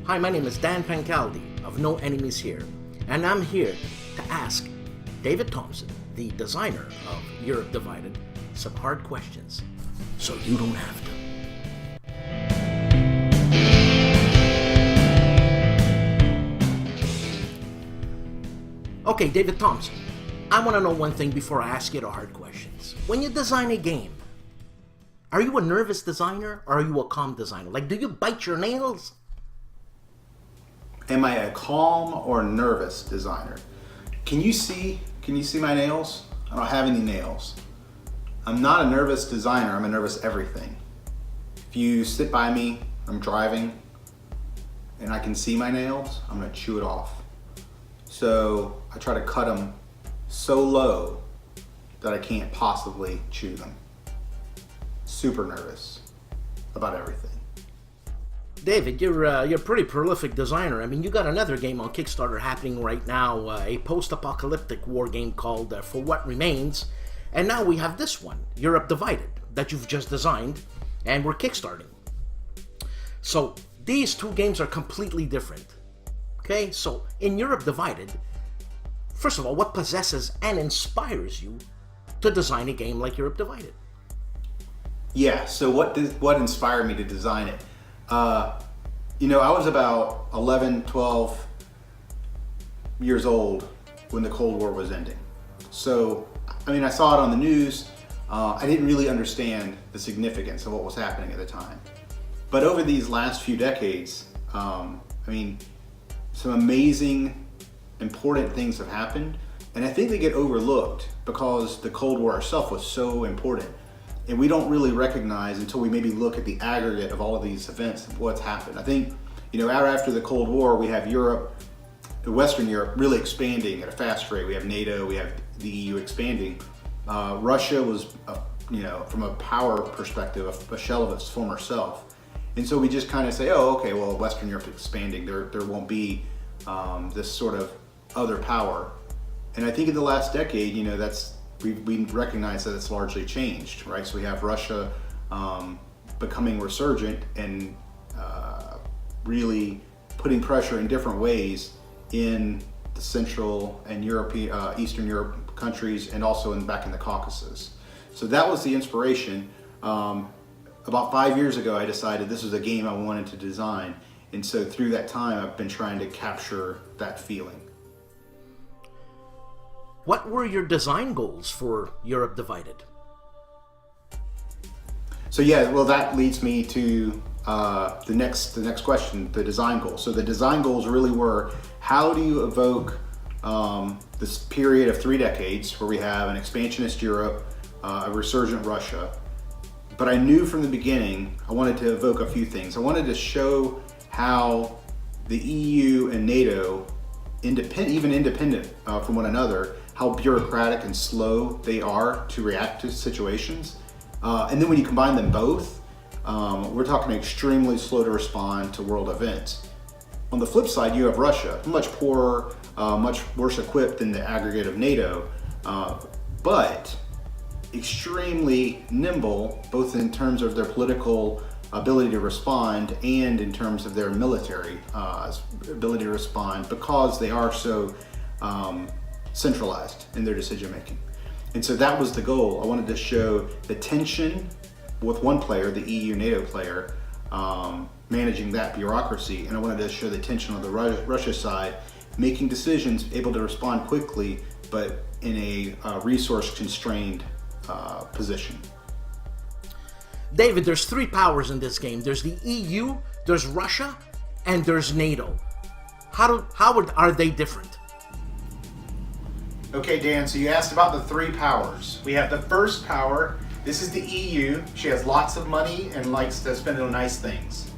Hi, my name is Dan Pancaldi of No Enemies Here, and I'm here to ask David Thompson, the designer of Europe Divided, some hard questions, so you don't have to. Okay, David Thompson, I want to know one thing before I ask you the hard questions. When you design a game, are you a nervous designer or are you a calm designer? Like, do you bite your nails? Am I a calm or nervous designer? Can you see my nails? I don't have any nails. I'm not a nervous designer, I'm a nervous everything. If you sit by me, I'm driving, and I can see my nails, I'm gonna chew it off. So I try to cut them so low that I can't possibly chew them. Super nervous about everything. David, you're a pretty prolific designer. I mean, you got another game on Kickstarter happening right now, a post-apocalyptic war game called For What Remains. And now we have this one, Europe Divided, that you've just designed, and we're kickstarting. So these two games are completely different. Okay, so in Europe Divided, first of all, what possesses and inspires you to design a game like Europe Divided? Yeah, so what inspired me to design it? I was about 11, 12 years old when the Cold War was ending. So, I saw it on the news. I didn't really understand the significance of what was happening at the time. But over these last few decades, some amazing, important things have happened. And I think they get overlooked because the Cold War itself was so important. And we don't really recognize until we maybe look at the aggregate of all of these events of what's happened. I think, after the Cold War, we have Europe, Western Europe, really expanding at a fast rate. We have NATO, we have the EU expanding. Russia was, from a power perspective, a shell of its former self. And so we just kind of say, oh, okay, well, Western Europe is expanding. There won't be this sort of other power. And I think in the last decade, we recognize that it's largely changed, right? So we have Russia becoming resurgent and really putting pressure in different ways in the Central and Eastern Europe countries, and also back in the Caucasus. So that was the inspiration. About 5 years ago, I decided this was a game I wanted to design. And so through that time, I've been trying to capture that feeling. What were your design goals for Europe Divided? So yeah, well, that leads me to the next question, the design goals. So the design goals really were, how do you evoke this period of 3 decades where we have an expansionist Europe, a resurgent Russia. But I knew from the beginning I wanted to evoke a few things. I wanted to show how the EU and NATO, even independent from one another, how bureaucratic and slow they are to react to situations. And then when you combine them both, we're talking extremely slow to respond to world events. On the flip side, you have Russia, much poorer, much worse equipped than the aggregate of NATO, but extremely nimble, both in terms of their political ability to respond and in terms of their military ability to respond, because they are so centralized in their decision making. And so that was the goal. I wanted to show the tension with one player, the EU-NATO player, managing that bureaucracy, and I wanted to show the tension on the Russia side, making decisions, able to respond quickly, but in a resource-constrained position. David, there's 3 powers in this game. There's the EU, there's Russia, and there's NATO. How are they different? Okay, Dan, so you asked about the 3 powers. We have the first power. This is the EU. She has lots of money and likes to spend it on nice things.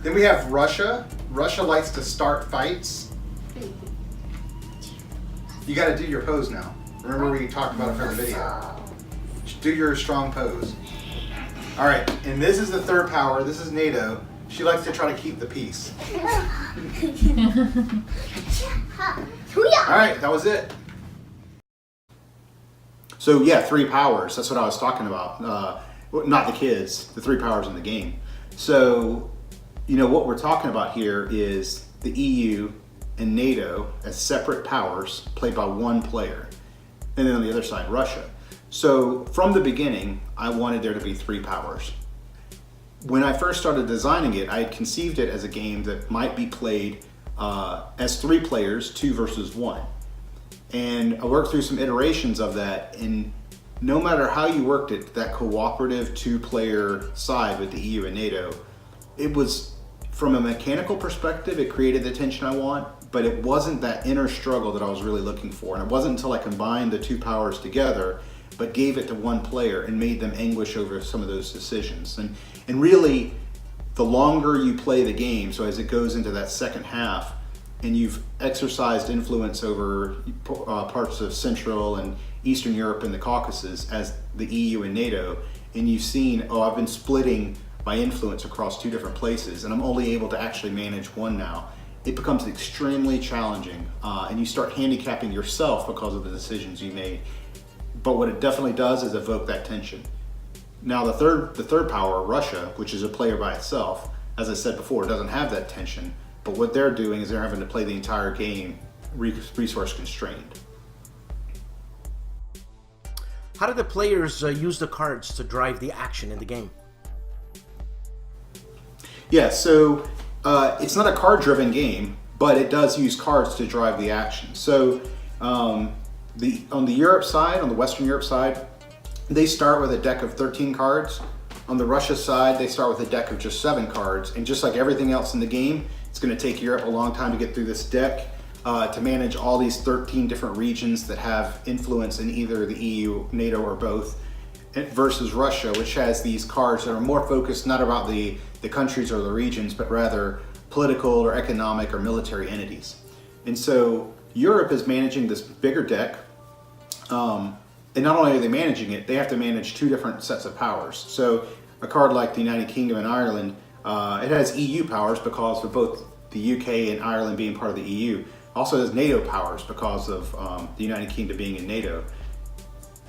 Then we have Russia. Russia likes to start fights. You got to do your pose now. Remember we talked about it for the video. Do your strong pose. All right, and this is the third power. This is NATO. She likes to try to keep the peace. All right, that was it. So yeah, 3 powers. That's what I was talking about. Not the kids, the 3 powers in the game. So what we're talking about here is the EU and NATO as separate powers played by one player. And then on the other side, Russia. So from the beginning, I wanted there to be three powers. When I first started designing it, I had conceived it as a game that might be played as three players, 2 versus 1. And I worked through some iterations of that, and no matter how you worked it, that cooperative 2-player side with the EU and NATO, it was, from a mechanical perspective, it created the tension I want, but it wasn't that inner struggle that I was really looking for. And it wasn't until I combined the two powers together, but gave it to one player and made them anguish over some of those decisions. And really, the longer you play the game, so as it goes into that second half, and you've exercised influence over parts of Central and Eastern Europe and the Caucasus as the EU and NATO, and you've seen, I've been splitting my influence across 2 different places, and I'm only able to actually manage one now, it becomes extremely challenging, and you start handicapping yourself because of the decisions you made. But what it definitely does is evoke that tension. Now the third power, Russia, which is a player by itself, as I said before, doesn't have that tension. But what they're doing is they're having to play the entire game resource constrained. How do the players use the cards to drive the action in the game? Yeah, so it's not a card-driven game, but it does use cards to drive the action. So on the Europe side, on the Western Europe side, they start with a deck of 13 cards. On the Russia side, they start with a deck of just 7 cards. And just like everything else in the game, it's going to take Europe a long time to get through this deck to manage all these 13 different regions that have influence in either the EU, NATO, or both, versus Russia, which has these cards that are more focused not about the countries or the regions, but rather political or economic or military entities. And so Europe is managing this bigger deck, and not only are they managing it, they have to manage 2 different sets of powers. So a card like the United Kingdom and Ireland, it has EU powers because of both the UK and Ireland being part of the EU. Also has NATO powers because of the United Kingdom being in NATO.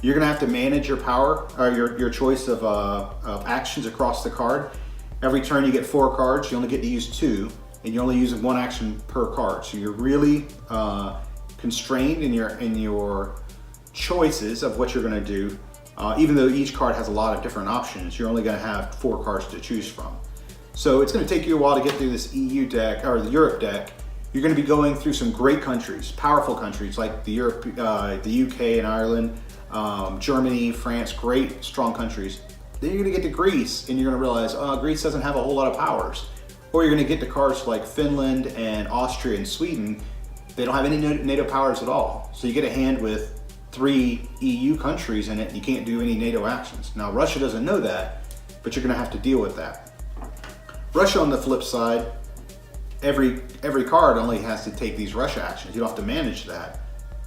You're going to have to manage your power, or your choice of actions across the card. Every turn you get 4 cards, you only get to use 2, and you're only using 1 action per card. So you're really constrained in your choices of what you're going to do. Even though each card has a lot of different options, you're only going to have 4 cards to choose from. So it's going to take you a while to get through this EU deck, or the Europe deck. You're going to be going through some great countries, powerful countries like the UK and Ireland, Germany, France, great, strong countries. Then you're going to get to Greece, and you're going to realize, Greece doesn't have a whole lot of powers. Or you're going to get to cards like Finland and Austria and Sweden. They don't have any NATO powers at all. So you get a hand with 3 EU countries in it, and you can't do any NATO actions. Now, Russia doesn't know that, but you're going to have to deal with that. Russia, on the flip side, every card only has to take these Russia actions. You don't have to manage that,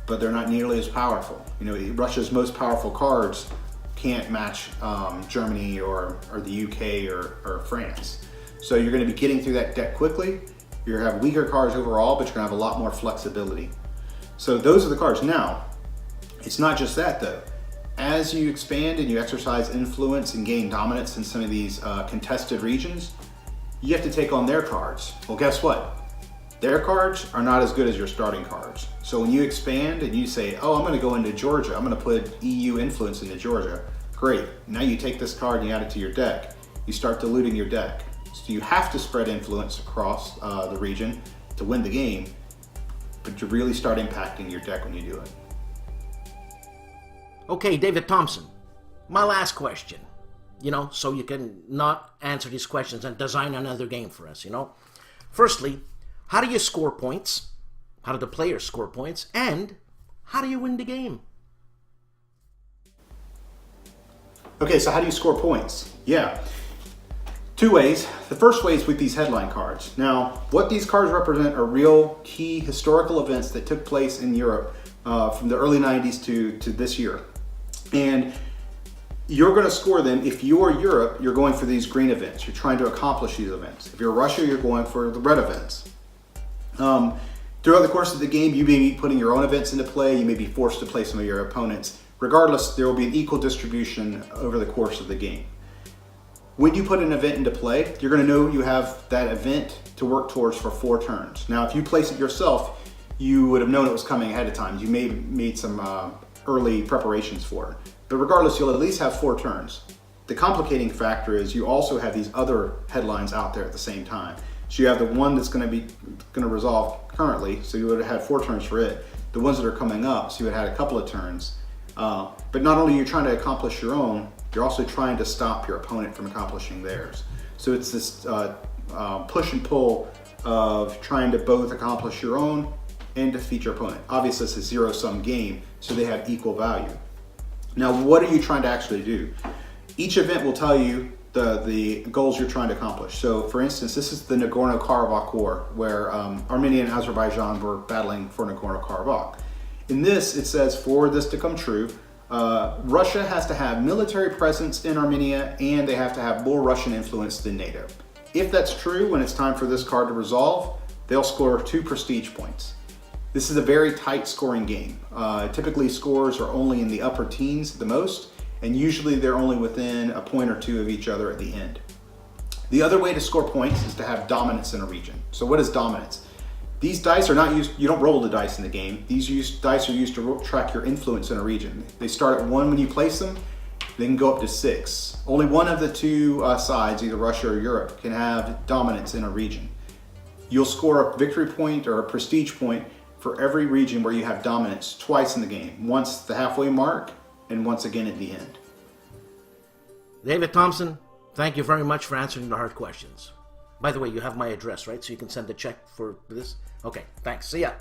but they're not nearly as powerful. Russia's most powerful cards can't match Germany or the UK or France. So you're going to be getting through that deck quickly. You're going to have weaker cards overall, but you're going to have a lot more flexibility. So those are the cards. Now, it's not just that though. As you expand and you exercise influence and gain dominance in some of these contested regions, you have to take on their cards. Well, guess what? Their cards are not as good as your starting cards. So when you expand and you say, I'm going to go into Georgia, I'm going to put EU influence into Georgia, great. Now you take this card and you add it to your deck. You start diluting your deck. So you have to spread influence across the region to win the game, but you really start impacting your deck when you do it. Okay, David Thompson, my last question, so you can not answer these questions and design another game for us, Firstly, how do you score points? How do the players score points? And how do you win the game? Okay, so how do you score points? Yeah, 2 ways. The first way is with these headline cards. Now, what these cards represent are real key historical events that took place in Europe from the early 90s to this year. And you're going to score them. If you're Europe, you're going for these green events. You're trying to accomplish these events. If you're Russia, you're going for the red events. Throughout the course of the game, you may be putting your own events into play. You may be forced to play some of your opponents. Regardless, there will be an equal distribution over the course of the game. When you put an event into play, you're going to know you have that event to work towards for 4 turns. Now, if you place it yourself, you would have known it was coming ahead of time. You may have made some early preparations for it. But regardless, you'll at least have 4 turns. The complicating factor is you also have these other headlines out there at the same time. So you have the one that's going to resolve currently, so you would have had 4 turns for it. The ones that are coming up, so you would have had a couple of turns. But not only are you trying to accomplish your own, you're also trying to stop your opponent from accomplishing theirs. So it's this push and pull of trying to both accomplish your own and defeat your opponent. Obviously, it's a zero-sum game, so they have equal value. Now, what are you trying to actually do? Each event will tell you the goals you're trying to accomplish. So, for instance, this is the Nagorno-Karabakh War, where Armenia and Azerbaijan were battling for Nagorno-Karabakh. In this, it says, for this to come true, Russia has to have military presence in Armenia, and they have to have more Russian influence than NATO. If that's true, when it's time for this card to resolve, they'll score 2 prestige points. This is a very tight scoring game. Typically, scores are only in the upper teens at the most, and usually they're only within a point or 2 of each other at the end. The other way to score points is to have dominance in a region. So what is dominance? These dice are not used, you don't roll the dice in the game. These dice are used to track your influence in a region. They start at 1 when you place them, they can go up to 6. Only one of the 2 sides, either Russia or Europe, can have dominance in a region. You'll score a victory point or a prestige point for every region where you have dominance twice in the game. Once at the halfway mark and once again at the end. David Thompson, thank you very much for answering the hard questions. By the way, you have my address, right? So you can send a check for this? Okay, thanks. See ya.